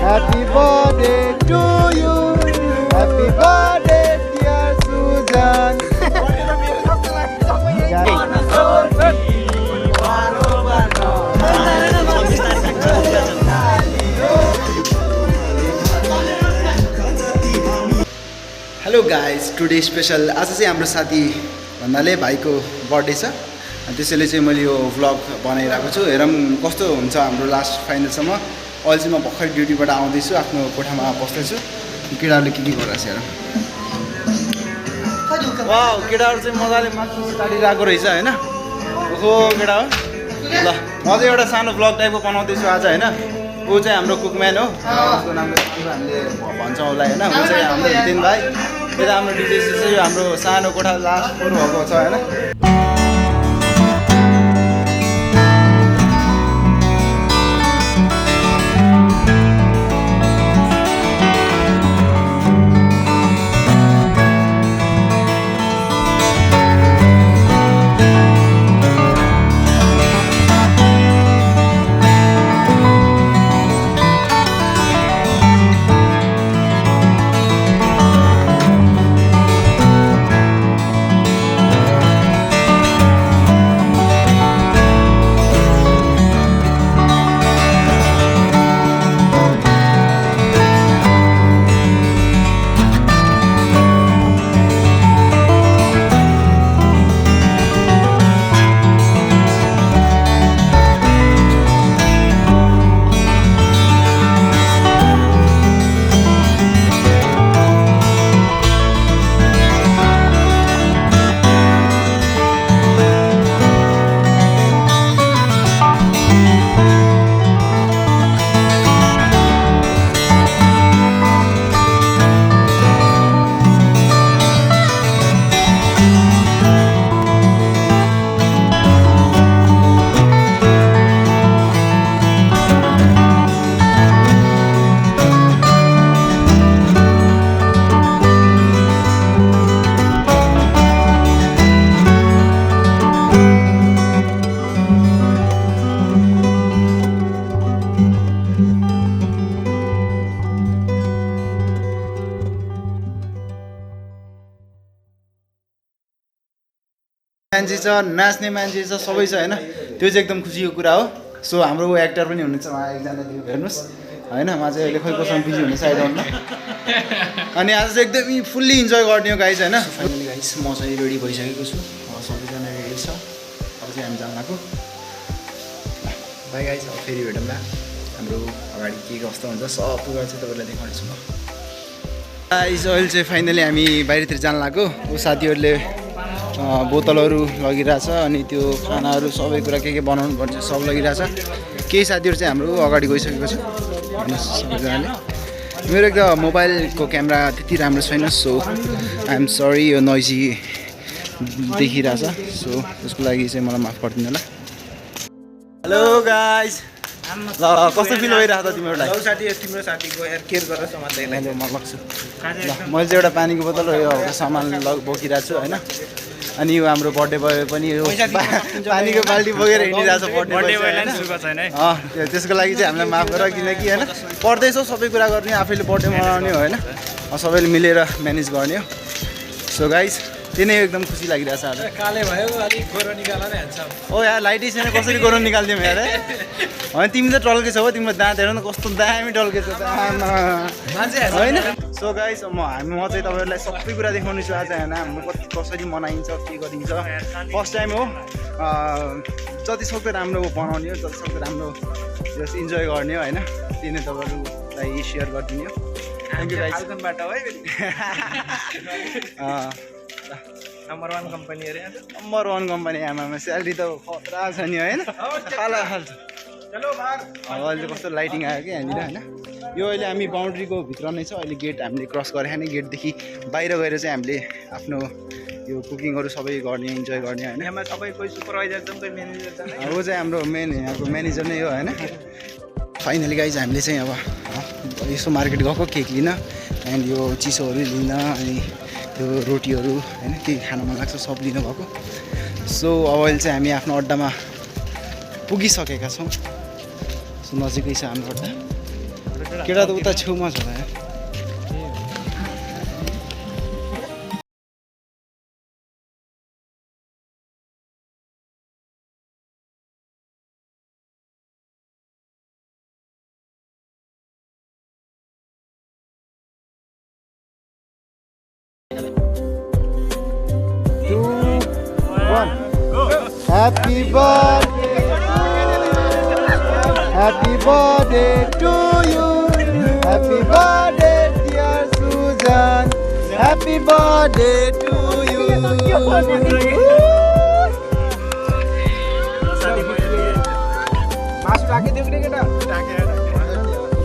Happy birthday to you. Happy birthday dear Susan. Hello guys today special आज चाहिँ हाम्रो साथी भन्नाले भाइको बर्थडे छ त्यसैले चाहिँ मैले यो भ्लग बनाइरहेको छु हेरौँ कस्तो हुन्छ हाम्रो लास्ट फाइनलसम्म अहिले चाहिँ म भर्खर ड्युटीबाट आउँदैछु आफ्नो कोठामा बस्दैछु केटाहरूले के गरिरहेको छ हेरौँ वाउ केटाहरू चाहिँ मजाले मासु काटिरहेको रहेछ होइन ओहो केटा हो ल म चाहिँ एउटा सानो भ्लग टाइपको बनाउँदैछु आज होइन ऊ चाहिँ हाम्रो कुकम्यान हो उसको नाम हामीले भन्छौँ उसलाई होइन ऊ चाहिँ हाम्रो हितेन भाइ यता हाम्रो डिजे चाहिँ हाम्रो सानो कोठा लास्ट फ्लोर भएको छ होइन मान्छे छ नाच्ने मान्छे छ सबै छ होइन त्यो चाहिँ एकदम खुसीको कुरा हो सो हाम्रो एक्टर पनि हुनुहुन्छ उहाँ एकजना त्यो हेर्नुहोस् होइन उहाँ चाहिँ अहिले खोइ कोसँग बिजी हुने साइड आउनु अनि आज चाहिँ एकदमै फुल्ली इन्जोय गर्ने हो गाइस होइन फाइनली गाइस म चाहिँ रेडी भइसकेको छु सबैजना रेडी छ अब चाहिँ हामी जान लाग्यो बाई गाइस अब फेरि भेटौँला हाम्रो अगाडि के कस्तो हुन्छ सब कुरा चाहिँ तपाईँलाई देखाउनेछु म गाइस अहिले चाहिँ फाइनली हामी बाहिरतिर जान लाग्यो ऊ साथीहरूले बोतलहरू लगिरहेछ अनि त्यो खानाहरू सबै कुरा के बनाउनु पर्छ सब लगिरहेछ केही साथीहरू चाहिँ हाम्रो अगाडि गइसकेको छ सबैजनाले मेरो एकदम मोबाइलको क्यामेरा त्यति राम्रो छैन सो आइ एम सरी यो नोइजी देखिरहेछ सो त्यसको लागि चाहिँ मलाई माफ गरिदिनु होला हेलो गाइस ल कस्तो फिल भइरहेको छ तिमीहरूलाई साथी तिम्रो साथीको यार केयर गरेर समात्दै मैले म लग्छु ल मैले चाहिँ एउटा पानीको बोतल र यो सामान बोकिरहेको छु होइन अनि यो हाम्रो बर्थडे भयो पनि यो पानीको बाल्टी बोकेर हिँडिरहेको छ बर्थडे त्यसको लागि चाहिँ हामीलाई माफ गर किनकि होइन पढ्दैछौँ सबै कुरा गर्ने आफैले बर्थडे मनाउने हो होइन सबैले मिलेर म्यानेज गर्ने हो सो गाइस त्यही नै एकदम खुसी लागिरहेछ आज काले भयो अलिक गोरो निकाल्न नै हान्छ ओ यार लाइटै छैन कसरी गोरो निकाल्दियौ यार होइन तिमी त टल्के छौ तिम्रो दाँत हेर न कस्तो दामी टल्के छ होइन सो गाइस म चाहिँ तपाईँहरूलाई सबै कुरा देखाउने छु आज होइन हाम्रो कसरी मनाइन्छ के गरिन्छ फर्स्ट टाइम हो जति सक्दो राम्रो बनाउने हो जति सक्दो राम्रो जस इन्जोय गर्ने हो होइन त्यही नै तपाईँहरूलाई सेयर गरिदिने हो thank you guys number 1 company अरे नम्बर 1 कम्पनी आमामा स्यालेरी त खतरा छ नि होइन खाला खाल्छ चलो भाग अहिले कस्तो लाइटिङ आयो कि यहाँनिर होइन यो अहिले हामी बाउन्ड्रीको भित्र नै छ अहिले गेट हामीले क्रस गरेर नै गेटदेखि बाहिर गएर चाहिँ हामीले आफ्नो यो कुकिङहरू सबै गर्ने इन्जोय गर्ने होइन यहाँ सबै कोही सुपरभाइजर छ कोही म्यानेजर छ ऊ चाहिँ हाम्रो मेन यहाँको म्यानेजर नै हो होइन फाइनली गाइज हामीले चाहिँ अब यसो मार्केट गएको केक लिन एन्ड यो चिसोहरू लिन अनि त्यो रोटीहरू होइन के खान मन लाग्छ सब लिनु भएको सो अब अहिले चाहिँ हामी आफ्नो अड्डामा पुगिसकेका छौँ सो नजिकै छ हामीबाट केटा त उता छेउमा छ होला यार Happy birthday Happy birthday to you Happy birthday dear Susan Happy birthday to you मासु राखिदिउँ कि केटा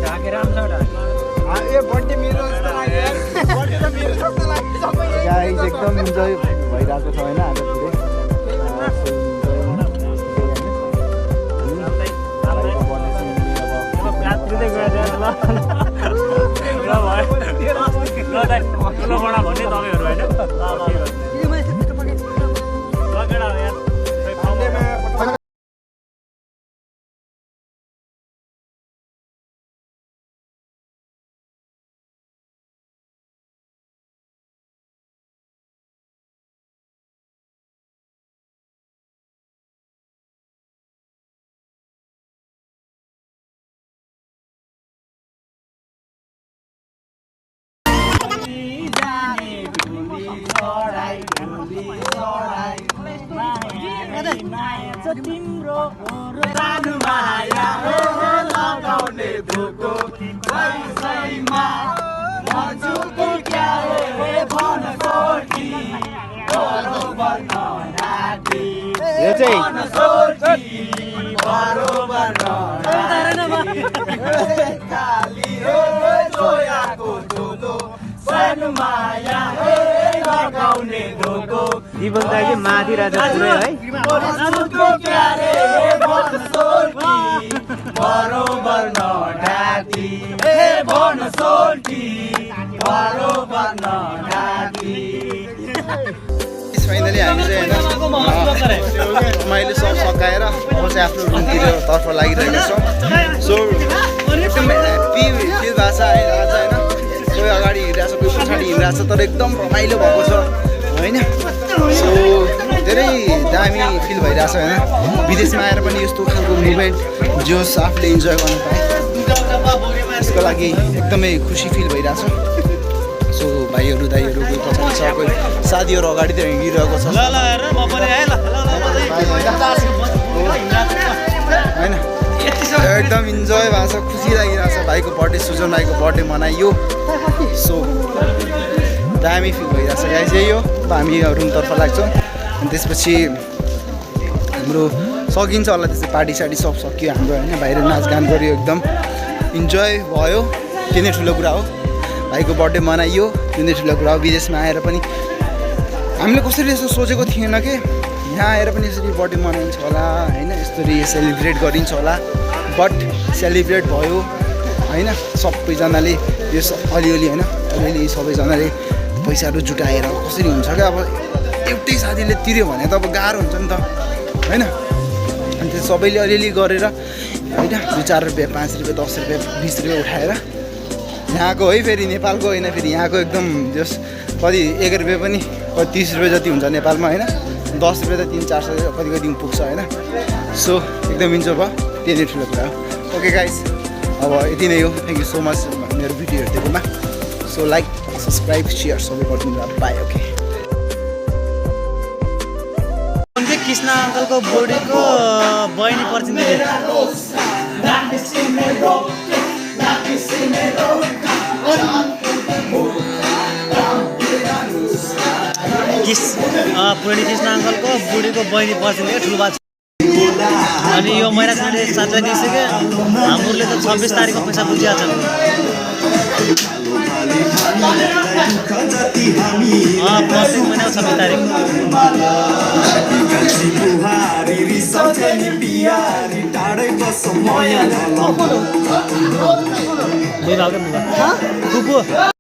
ढाकेर आउँछ ए बर्थडे मेरो जस्तो लाग्यो यार बर्थडे त मेरो जस्तो लाग्यो सबै गाइस एकदम इन्जोय भइरहेको छ हैन आज पुरै तिम्रो सानो माया लगाउने धोको सैमा मजुको क्या रे भन सोची बरोबर नराती यो चाहिँ बरोबर नराती खाली रे जोयाको धोको सानो माया लगाउने धोको जीवन दाइले माथि राजा पुरै है बरोबर नढाकी हे भन सोल्टी बरोबर नढाकी फाइनली हामी चाहिँ मैले सब सकाएर अब चाहिँ आफ्नो रुमतिर तर्फ लागिरहेको छौँ सो एकदम ह्याप्पी फिल भएको छ है आज होइन कोही अगाडि हिँडिरहेको छ कोही पछाडि हिँडिरहेको छ तर एकदम रमाइलो भएको छ होइन सो धेरै दामी फिल भइरहेछ होइन विदेशमा आएर पनि यस्तो खालको मुभमेन्ट जोस आफूले इन्जोय गर्नु पाएँ यसको लागि एकदमै खुसी फिल भइरहेछ सो भाइहरू दाइहरू कोही पछाडि छ कोही साथीहरू अगाडितिर हिँडिरहेको छ होइन एकदम इन्जोय भएको छ खुसी लागिरहेछ भाइको बर्थडे सुजन भाइको बर्थडे मनाइयो सो दामी फिल भइरहेछ गाइस यही हो अब हामी रुमतर्फ लाग्छौँ अनि त्यसपछि हाम्रो सकिन्छ होला त्यसै पार्टी सार्टी सब सकियो हाम्रो होइन बाहिर नाचगान गऱ्यो एकदम इन्जोय भयो त्यो नै ठुलो कुरा हो भाइको बर्थडे मनाइयो त्यो नै ठुलो कुरा हो विदेशमा आएर पनि हामीले कसरी यस्तो सोचेको थिएन कि यहाँ आएर पनि यसरी बर्थडे मनाइन्छ होला होइन यसरी सेलिब्रेट गरिन्छ होला बट सेलिब्रेट भयो होइन सबैजनाले यो अलिअलि होइन अलिअलि सबैजनाले पैसाहरू जुटाएर कसरी हुन्छ क्या अब एउटै साथीले तिर्यो भने त अब गाह्रो हुन्छ नि त होइन अनि त्यो सबैले अलिअलि गरेर होइन 2-4 रुपियाँ 5 रुपियाँ 10 रुपियाँ 20 रुपियाँ उठाएर यहाँको है फेरि नेपालको होइन फेरि यहाँको एकदम जस कति 1 रुपियाँ पनि कति 30 रुपियाँ जति हुन्छ नेपालमा होइन 10 रुपियाँ त 300-400 कति कति पुग्छ होइन सो एकदम इन्जोय भयो त्यो नै ठुलो कुरा हो ओके गाइस अब यति नै हो थ्याङ्क यू सो मच मेरो भिडियो हेरिदिएकोमा सो लाइक सब्सक्राइब सेयर सबै गरिदिनु बाई ओके कृष्ण अङ्कलको बुढीको बहिनी पर्छिन् पुरानी कृष्ण अङ्कलको बुढीको बहिनी पर्छिन् ठुलो बात अनि यो महिना मैले 7 दिइसक्यो हाम्रोले त 26 तारिकको पैसा बुझिहाल्छ प्रत्येक महिना 26 तारिक दुई भागको